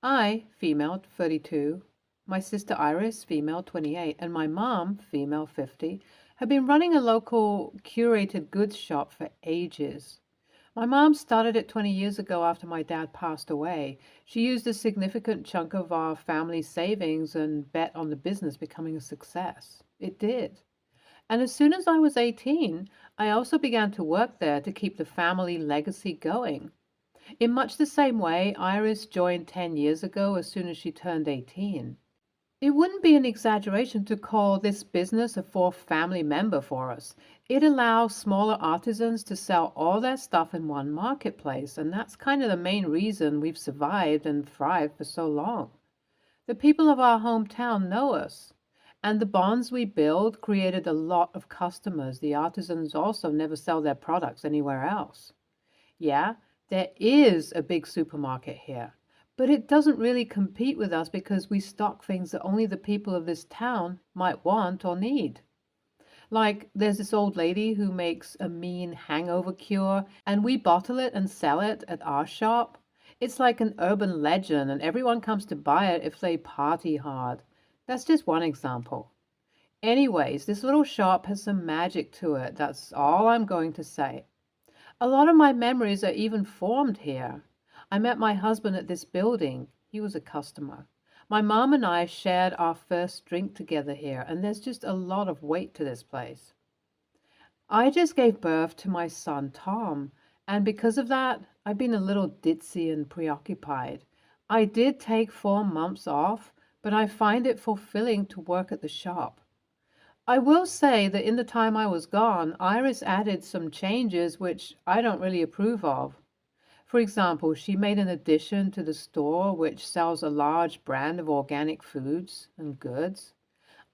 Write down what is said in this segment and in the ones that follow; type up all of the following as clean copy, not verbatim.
I, female, 32, my sister Iris, female, 28, and my mom, female, 50, have been running a local curated goods shop for ages. My mom started it 20 years ago after my dad passed away. She used a significant chunk of our family savings and bet on the business becoming a success. It did. And as soon as I was 18, I also began to work there to keep the family legacy going. In much the same way, Iris joined 10 years ago as soon as she turned 18. It wouldn't be an exaggeration to call this business a fourth family member for us. It allows smaller artisans to sell all their stuff in one marketplace, and that's kind of the main reason we've survived and thrived for so long. The people of our hometown know us, and the bonds we build created a lot of customers. The artisans also never sell their products anywhere else. Yeah, there is a big supermarket here, but it doesn't really compete with us because we stock things that only the people of this town might want or need. Like, there's this old lady who makes a mean hangover cure, and we bottle it and sell it at our shop. It's like an urban legend, and everyone comes to buy it if they party hard. That's just one example. Anyways, this little shop has some magic to it. That's all I'm going to say. A lot of my memories are even formed here. I met my husband at this building. He was a customer. My mom and I shared our first drink together here, and there's just a lot of weight to this place. I just gave birth to my son, Tom, and because of that, I've been a little ditzy and preoccupied. I did take 4 months off, but I find it fulfilling to work at the shop. I will say that in the time I was gone, Iris added some changes which I don't really approve of. For example, she made an addition to the store which sells a large brand of organic foods and goods.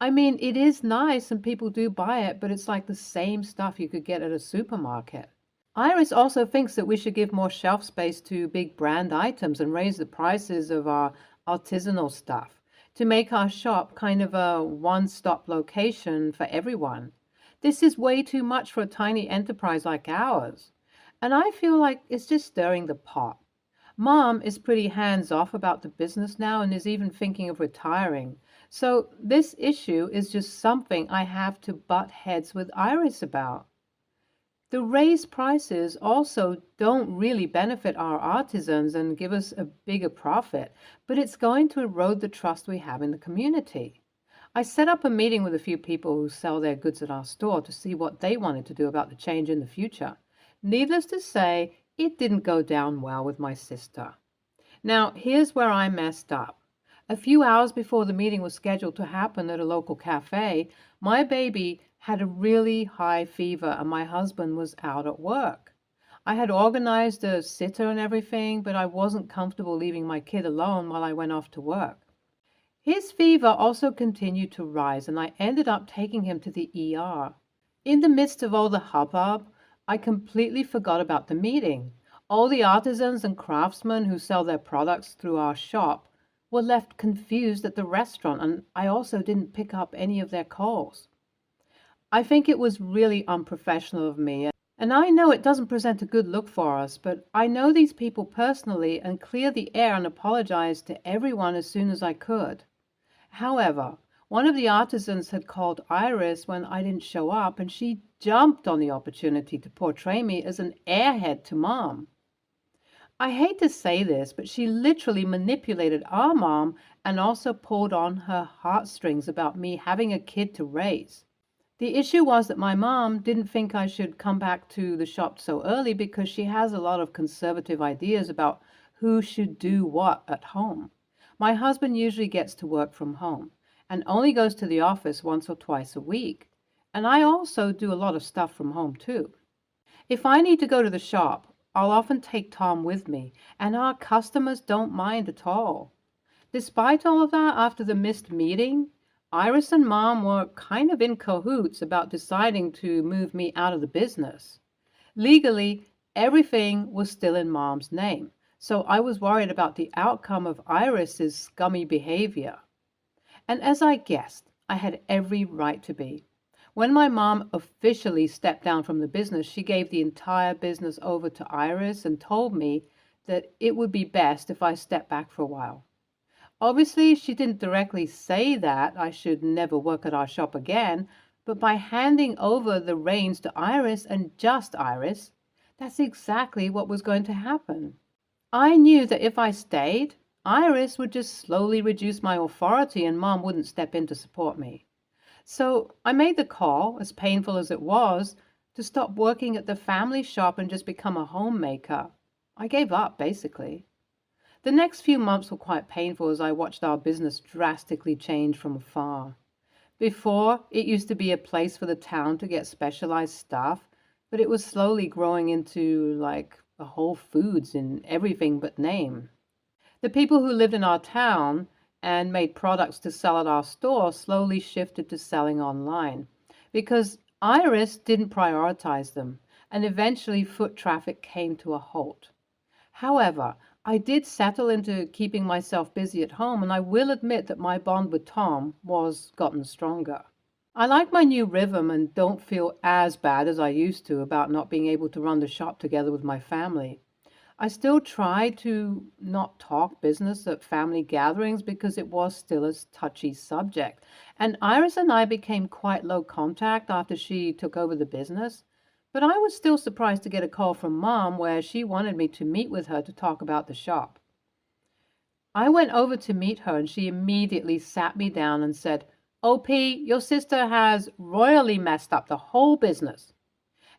I mean, it is nice and people do buy it, but it's like the same stuff you could get at a supermarket. Iris also thinks that we should give more shelf space to big brand items and raise the prices of our artisanal stuff to make our shop kind of a one-stop location for everyone. This is way too much for a tiny enterprise like ours. And I feel like it's just stirring the pot. Mom is pretty hands-off about the business now and is even thinking of retiring. So this issue is just something I have to butt heads with Iris about. The raised prices also don't really benefit our artisans and give us a bigger profit, but it's going to erode the trust we have in the community. I set up a meeting with a few people who sell their goods at our store to see what they wanted to do about the change in the future. Needless to say, it didn't go down well with my sister. Now, here's where I messed up. A few hours before the meeting was scheduled to happen at a local cafe, my baby had a really high fever and my husband was out at work. I had organized a sitter and everything, but I wasn't comfortable leaving my kid alone while I went off to work. His fever also continued to rise, and I ended up taking him to the ER. In the midst of all the hubbub, I completely forgot about the meeting. All the artisans and craftsmen who sell their products through our shop were left confused at the restaurant, and I also didn't pick up any of their calls. I think it was really unprofessional of me, and I know it doesn't present a good look for us, but I know these people personally and cleared the air and apologized to everyone as soon as I could. However, one of the artisans had called Iris when I didn't show up, and she jumped on the opportunity to portray me as an airhead to Mom. I hate to say this, but she literally manipulated our mom and also pulled on her heartstrings about me having a kid to raise. The issue was that my mom didn't think I should come back to the shop so early because she has a lot of conservative ideas about who should do what at home. My husband usually gets to work from home and only goes to the office once or twice a week. And I also do a lot of stuff from home too. If I need to go to the shop, I'll often take Tom with me, and our customers don't mind at all. Despite all of that, after the missed meeting, Iris and Mom were kind of in cahoots about deciding to move me out of the business. Legally, everything was still in Mom's name, so I was worried about the outcome of Iris's scummy behavior. And as I guessed, I had every right to be. When my mom officially stepped down from the business, she gave the entire business over to Iris and told me that it would be best if I stepped back for a while. Obviously, she didn't directly say that I should never work at our shop again, but by handing over the reins to Iris and just Iris, that's exactly what was going to happen. I knew that if I stayed, Iris would just slowly reduce my authority and Mom wouldn't step in to support me. So I made the call, as painful as it was, to stop working at the family shop and just become a homemaker. I gave up, basically. The next few months were quite painful as I watched our business drastically change from afar. Before, it used to be a place for the town to get specialized stuff, but it was slowly growing into like a Whole Foods in everything but name. The people who lived in our town and made products to sell at our store slowly shifted to selling online because Iris didn't prioritize them, and eventually foot traffic came to a halt. However, I did settle into keeping myself busy at home, and I will admit that my bond with Tom was gotten stronger. I like my new rhythm and don't feel as bad as I used to about not being able to run the shop together with my family. I still try to not talk business at family gatherings because it was still a touchy subject. And Iris and I became quite low contact after she took over the business. But I was still surprised to get a call from Mom where she wanted me to meet with her to talk about the shop. I went over to meet her and she immediately sat me down and said, "OP, your sister has royally messed up the whole business."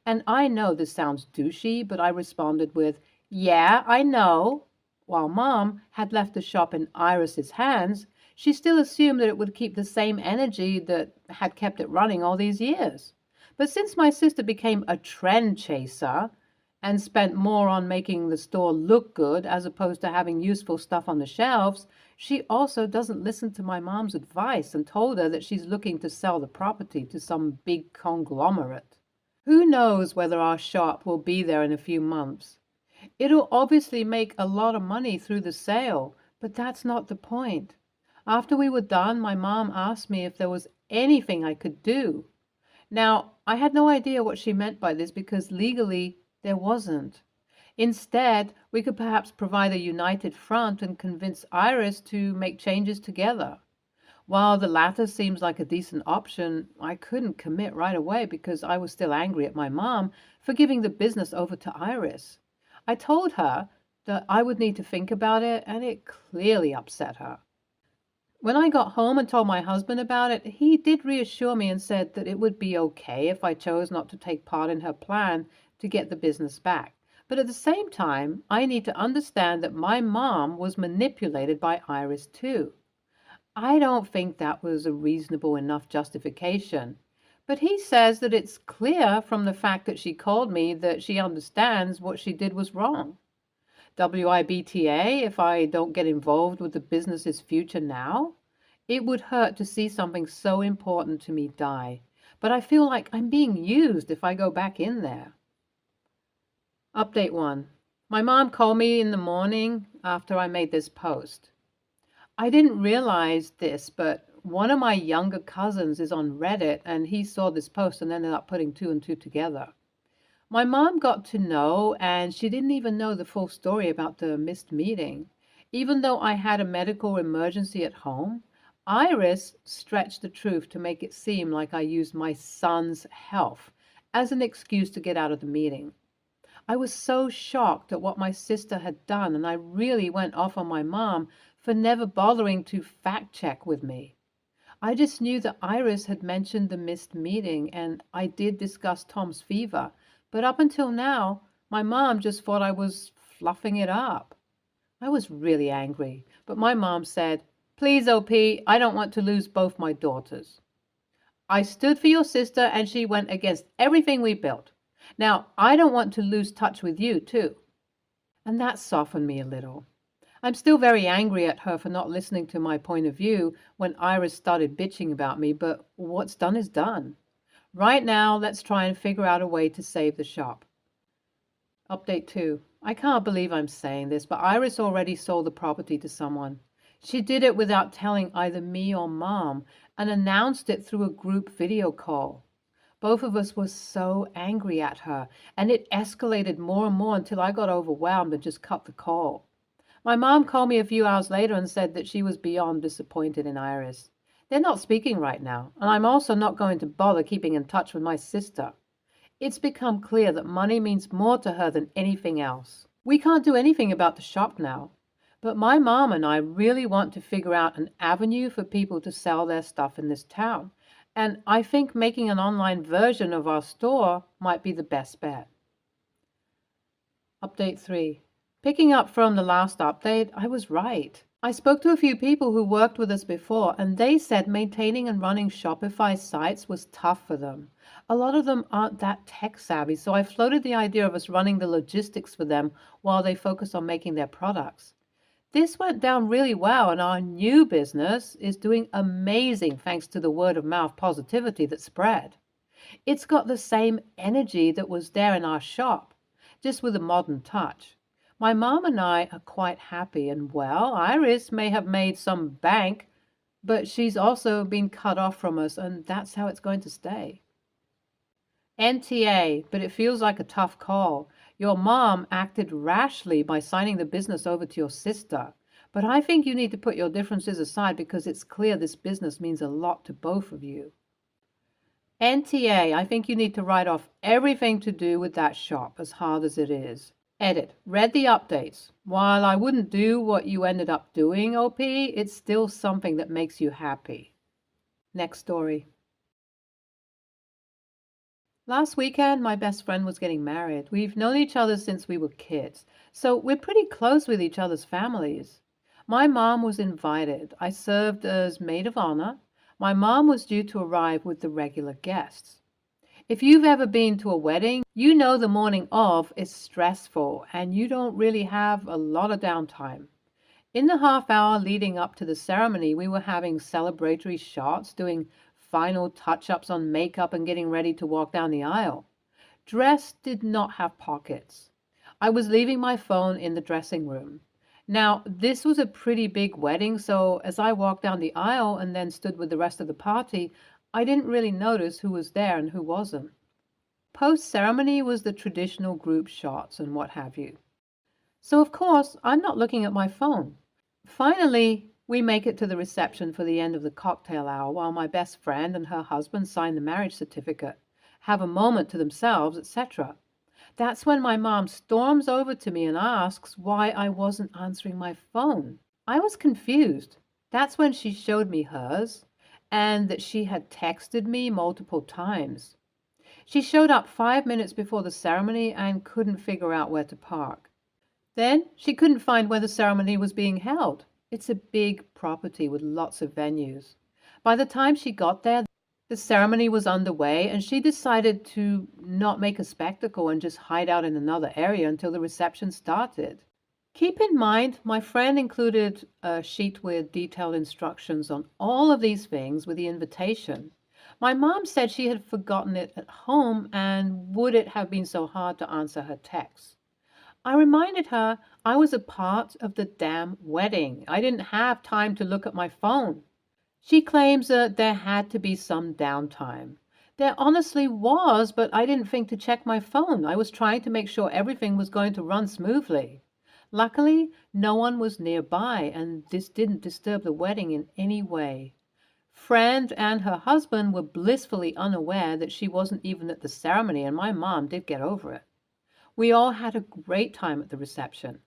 And I know this sounds douchey, but I responded with, "Yeah, I know." While Mom had left the shop in Iris's hands, she still assumed that it would keep the same energy that had kept it running all these years. But since my sister became a trend chaser and spent more on making the store look good as opposed to having useful stuff on the shelves, she also doesn't listen to my mom's advice and told her that she's looking to sell the property to some big conglomerate. Who knows whether our shop will be there in a few months? It'll obviously make a lot of money through the sale, but that's not the point. After we were done, my mom asked me if there was anything I could do. Now, I had no idea what she meant by this because legally there wasn't. Instead, we could perhaps provide a united front and convince Iris to make changes together. While the latter seems like a decent option, I couldn't commit right away because I was still angry at my mom for giving the business over to Iris. I told her that I would need to think about it, and it clearly upset her. When I got home and told my husband about it, he did reassure me and said that it would be okay if I chose not to take part in her plan to get the business back. But at the same time, I need to understand that my mom was manipulated by Iris too. I don't think that was a reasonable enough justification. But he says that it's clear from the fact that she called me that she understands what she did was wrong. WIBTA if I don't get involved with the business's future now? It would hurt to see something so important to me die, but I feel like I'm being used if I go back in there. Update 1. My mom called me in the morning after I made this post. I didn't realize this, but one of my younger cousins is on Reddit and he saw this post and ended up putting two and two together. My mom got to know, and she didn't even know the full story about the missed meeting. Even though I had a medical emergency at home, Iris stretched the truth to make it seem like I used my son's health as an excuse to get out of the meeting. I was so shocked at what my sister had done, and I really went off on my mom for never bothering to fact check with me. I just knew that Iris had mentioned the missed meeting, and I did discuss Tom's fever. But up until now, my mom just thought I was fluffing it up. I was really angry, but my mom said, "Please, OP, I don't want to lose both my daughters. I stood for your sister and she went against everything we built. Now, I don't want to lose touch with you, too." And that softened me a little. I'm still very angry at her for not listening to my point of view when Iris started bitching about me, but what's done is done. Right now, let's try and figure out a way to save the shop. Update 2. I can't believe I'm saying this, but Iris already sold the property to someone. She did it without telling either me or Mom and announced it through a group video call. Both of us were so angry at her, and it escalated more and more until I got overwhelmed and just cut the call. My mom called me a few hours later and said that she was beyond disappointed in Iris. They're not speaking right now, and I'm also not going to bother keeping in touch with my sister. It's become clear that money means more to her than anything else. We can't do anything about the shop now, but my mom and I really want to figure out an avenue for people to sell their stuff in this town, and I think making an online version of our store might be the best bet. Update 3. Picking up from the last update, I was right. I spoke to a few people who worked with us before, and they said maintaining and running Shopify sites was tough for them. A lot of them aren't that tech savvy, so I floated the idea of us running the logistics for them while they focus on making their products. This went down really well, and our new business is doing amazing thanks to the word of mouth positivity that spread. It's got the same energy that was there in our shop, just with a modern touch. My mom and I are quite happy, and well, Iris may have made some bank, but she's also been cut off from us, and that's how it's going to stay. NTA, but it feels like a tough call. Your mom acted rashly by signing the business over to your sister, but I think you need to put your differences aside because it's clear this business means a lot to both of you. NTA, I think you need to write off everything to do with that shop, as hard as it is. Edit. Read the updates. While I wouldn't do what you ended up doing, OP, it's still something that makes you happy. Next story. Last weekend, my best friend was getting married. We've known each other since we were kids, so we're pretty close with each other's families. My mom was invited. I served as maid of honor. My mom was due to arrive with the regular guests. If you've ever been to a wedding, you know the morning of is stressful and you don't really have a lot of downtime. In the half hour leading up to the ceremony, we were having celebratory shots, doing final touch-ups on makeup and getting ready to walk down the aisle. Dress did not have pockets. I was leaving my phone in the dressing room. Now, this was a pretty big wedding, so as I walked down the aisle and then stood with the rest of the party, I didn't really notice who was there and who wasn't. Post-ceremony was the traditional group shots and what have you. So, of course, I'm not looking at my phone. Finally, we make it to the reception for the end of the cocktail hour while my best friend and her husband sign the marriage certificate, have a moment to themselves, etc. That's when my mom storms over to me and asks why I wasn't answering my phone. I was confused. That's when she showed me hers, and that she had texted me multiple times. She showed up 5 minutes before the ceremony and couldn't figure out where to park. Then she couldn't find where the ceremony was being held. It's a big property with lots of venues. By the time she got there, the ceremony was underway, and she decided to not make a spectacle and just hide out in another area until the reception started. Keep in mind, my friend included a sheet with detailed instructions on all of these things with the invitation. My mom said she had forgotten it at home, and would it have been so hard to answer her texts? I reminded her I was a part of the damn wedding. I didn't have time to look at my phone. She claims that there had to be some downtime. There honestly was, but I didn't think to check my phone. I was trying to make sure everything was going to run smoothly. Luckily, no one was nearby, and this didn't disturb the wedding in any way. Friend and her husband were blissfully unaware that she wasn't even at the ceremony, and my mom did get over it. We all had a great time at the reception.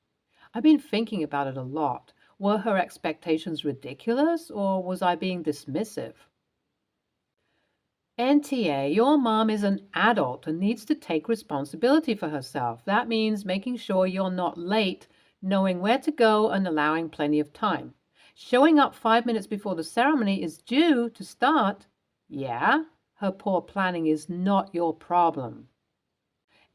I've been thinking about it a lot. Were her expectations ridiculous, or was I being dismissive? NTA, your mom is an adult and needs to take responsibility for herself. That means making sure you're not late, knowing where to go, and allowing plenty of time. Showing up 5 minutes before the ceremony is due to start. Yeah, her poor planning is not your problem.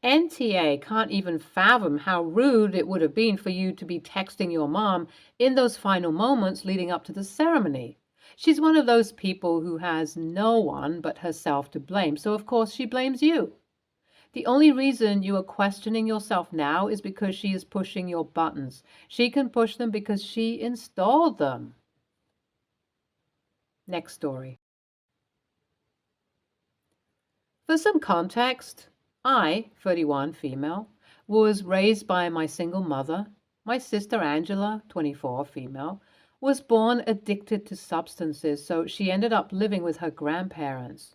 NTA can't even fathom how rude it would have been for you to be texting your mom in those final moments leading up to the ceremony. She's one of those people who has no one but herself to blame, so of course she blames you. The only reason you are questioning yourself now is because she is pushing your buttons. She can push them because she installed them. Next story. For some context, I, 31, female, was raised by my single mother. My sister Angela, 24, female, was born addicted to substances, so she ended up living with her grandparents.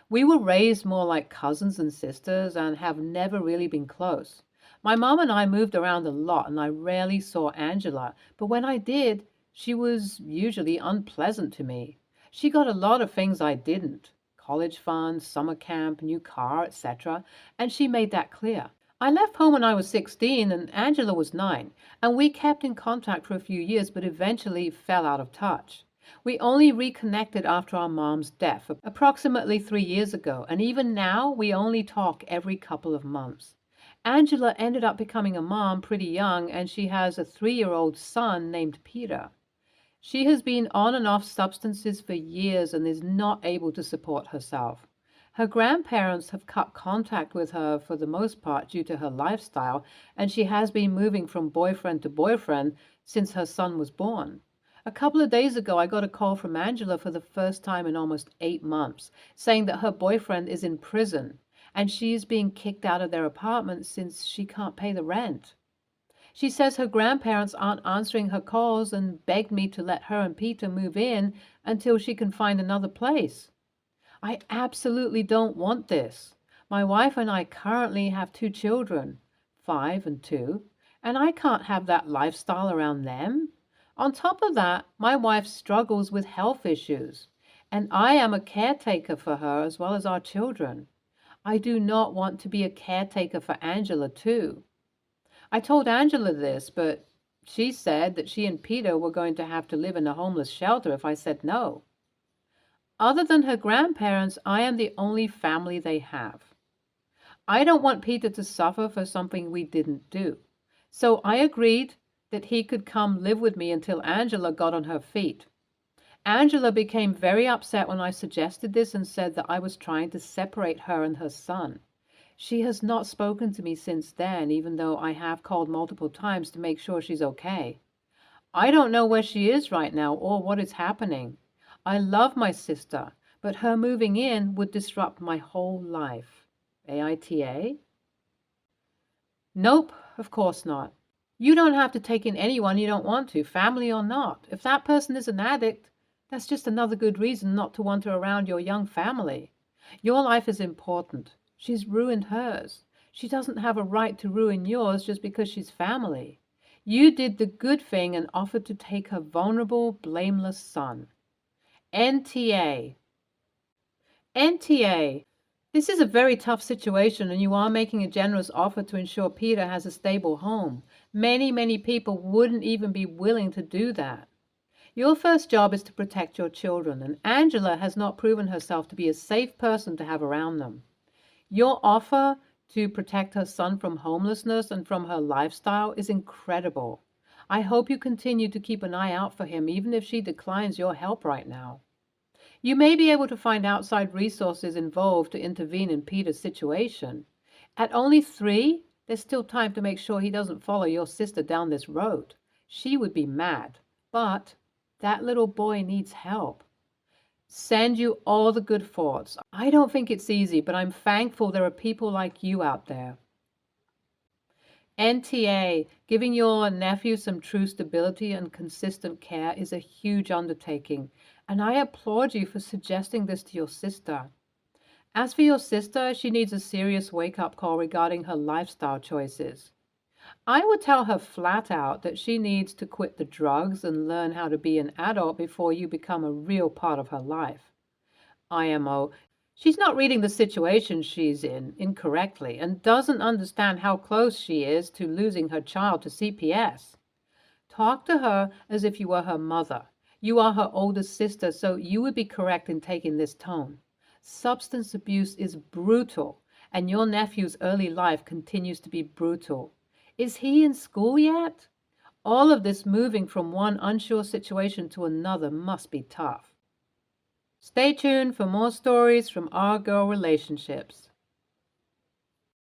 We were raised more like cousins and sisters and have never really been close. My mom and I moved around a lot and I rarely saw Angela, but when I did, she was usually unpleasant to me. She got a lot of things I didn't: college funds, summer camp, new car, etc., and she made that clear. I left home when I was 16 and Angela was 9, and we kept in contact for a few years but eventually fell out of touch. We only reconnected after our mom's death, approximately 3 years ago, and even now we only talk every couple of months. Angela ended up becoming a mom pretty young, and she has a 3-year-old son named Peter. She has been on and off substances for years and is not able to support herself. Her grandparents have cut contact with her for the most part due to her lifestyle, and she has been moving from boyfriend to boyfriend since her son was born. A couple of days ago, I got a call from Angela for the first time in almost 8 months, saying that her boyfriend is in prison and she is being kicked out of their apartment since she can't pay the rent. She says her grandparents aren't answering her calls and begged me to let her and Peter move in until she can find another place. I absolutely don't want this. My wife and I currently have 2 children, 5 and 2, and I can't have that lifestyle around them. On top of that, my wife struggles with health issues, and I am a caretaker for her as well as our children. I do not want to be a caretaker for Angela too. I told Angela this, but she said that she and Peter were going to have to live in a homeless shelter if I said no. Other than her grandparents, I am the only family they have. I don't want Peter to suffer for something we didn't do. So I agreed that he could come live with me until Angela got on her feet. Angela became very upset when I suggested this and said that I was trying to separate her and her son. She has not spoken to me since then, even though I have called multiple times to make sure she's okay. I don't know where she is right now or what is happening. I love my sister, but her moving in would disrupt my whole life. AITA? Nope, of course not. You don't have to take in anyone you don't want to, family or not. If that person is an addict, that's just another good reason not to want her around your young family. Your life is important. She's ruined hers. She doesn't have a right to ruin yours just because she's family. You did the good thing and offered to take her vulnerable, blameless son. NTA. NTA. This is a very tough situation and you are making a generous offer to ensure Peter has a stable home. Many people wouldn't even be willing to do that. Your first job is to protect your children, and Angela has not proven herself to be a safe person to have around them. Your offer to protect her son from homelessness and from her lifestyle is incredible. I hope you continue to keep an eye out for him, even if she declines your help right now. You may be able to find outside resources involved to intervene in Peter's situation. At only 3, there's still time to make sure he doesn't follow your sister down this road. She would be mad, but that little boy needs help. Send you all the good thoughts. I don't think it's easy, but I'm thankful there are people like you out there. NTA, giving your nephew some true stability and consistent care is a huge undertaking, and I applaud you for suggesting this to your sister. As for your sister, she needs a serious wake-up call regarding her lifestyle choices. I would tell her flat out that she needs to quit the drugs and learn how to be an adult before you become a real part of her life. IMO, she's not reading the situation she's in incorrectly and doesn't understand how close she is to losing her child to CPS. Talk to her as if you were her mother. You are her older sister, so you would be correct in taking this tone. Substance abuse is brutal, and your nephew's early life continues to be brutal. Is he in school yet? All of this moving from one unsure situation to another must be tough. Stay tuned for more stories from Our Girl Relationships.